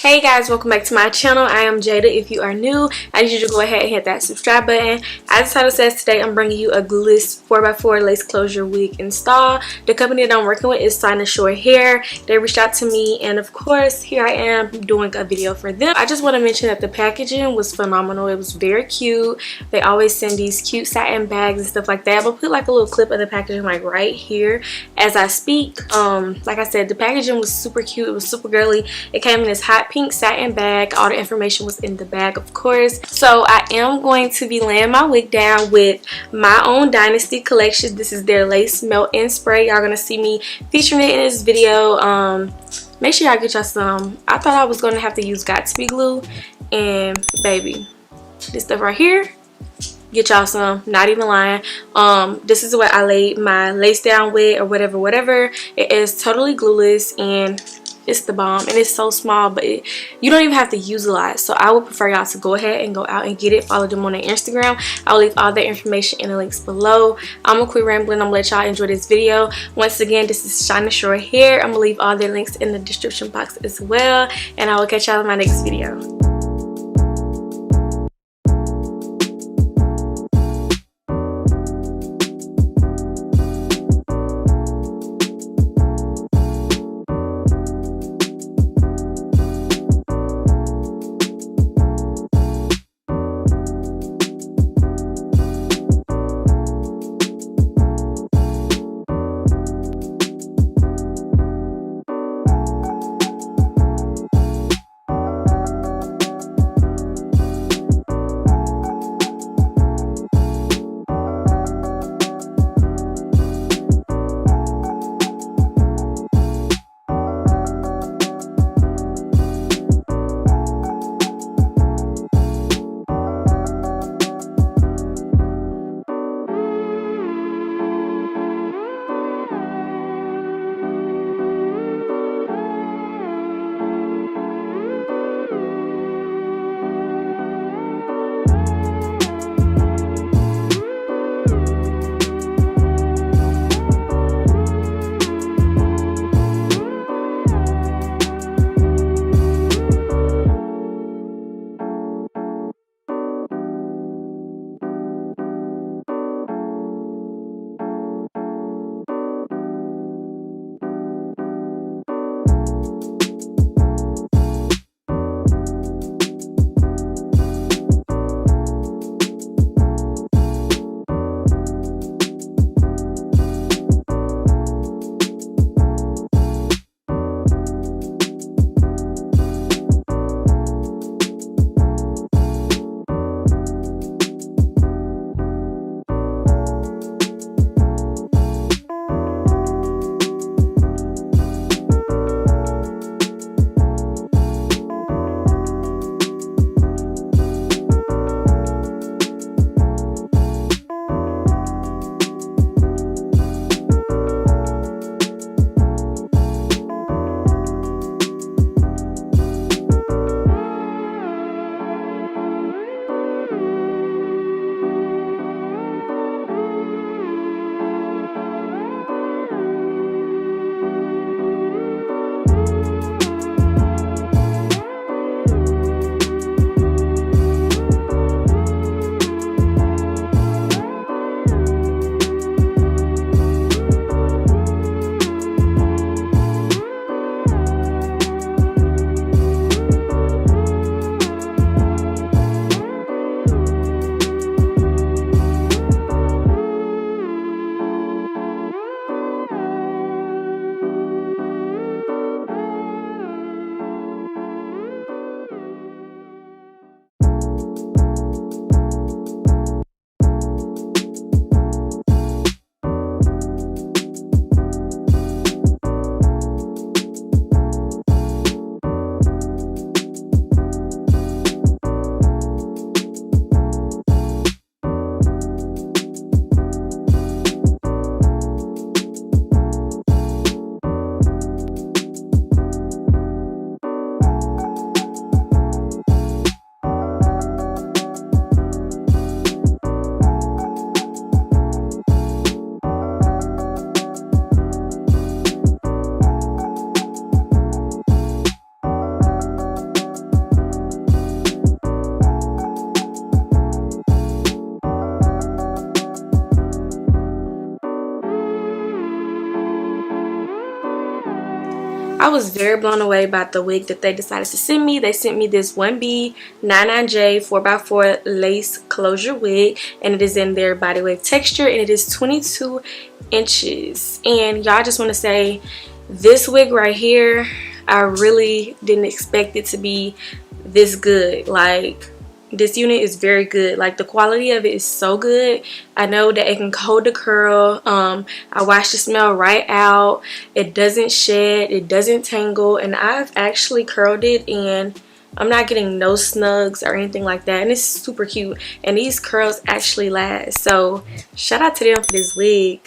Hey guys, welcome back to my channel. I am Jada. If you are new, I need you to go ahead and hit that subscribe button. As the title says, today I'm bringing you a glueless 4x4 lace closure wig install. The company that I'm working with is Cynosure Hair. They reached out to me, and of course here I am doing a video for them. I just want to mention that the packaging was phenomenal. It was very cute. They always send these cute satin bags and stuff like that. I'm gonna put like a little clip of the packaging like right here as I speak. Like I said, the packaging was super cute. It was super girly. It came in this hot pink satin bag. All the information was in the bag, of course. So I am going to be laying my wig down with my own Dynasty collection. This is their lace melt in spray. Y'all gonna see me featuring it in this video. Make sure y'all get y'all some. I thought I was gonna have to use Gatsby glue, and baby, this stuff right here, get y'all some. Not even lying. This is what I laid my lace down with, or whatever. It is totally glueless, and it's the bomb, and it's so small, but you don't even have to use a lot. So I would prefer y'all to go ahead and go out and get it. Follow them on their Instagram. I'll leave all their information in the links below. I'm gonna quit rambling. I'm gonna let y'all enjoy this video. Once again, this is Cynosure Hair. I'm gonna leave all their links in the description box as well, and I will catch y'all in my next video. was very blown away by the wig that they decided to send me. They sent me this 1B99J 4x4 lace closure wig, and it is in their body wave texture, and it is 22 inches. And y'all, just want to say, this wig right here, I really didn't expect it to be this good. Like, this unit is very good. Like, the quality of it is so good. I know that it can hold the curl. I washed the smell right out. It doesn't shed, it doesn't tangle, and I've actually curled it and I'm not getting no snugs or anything like that, and it's super cute, and these curls actually last. So shout out to them for this wig.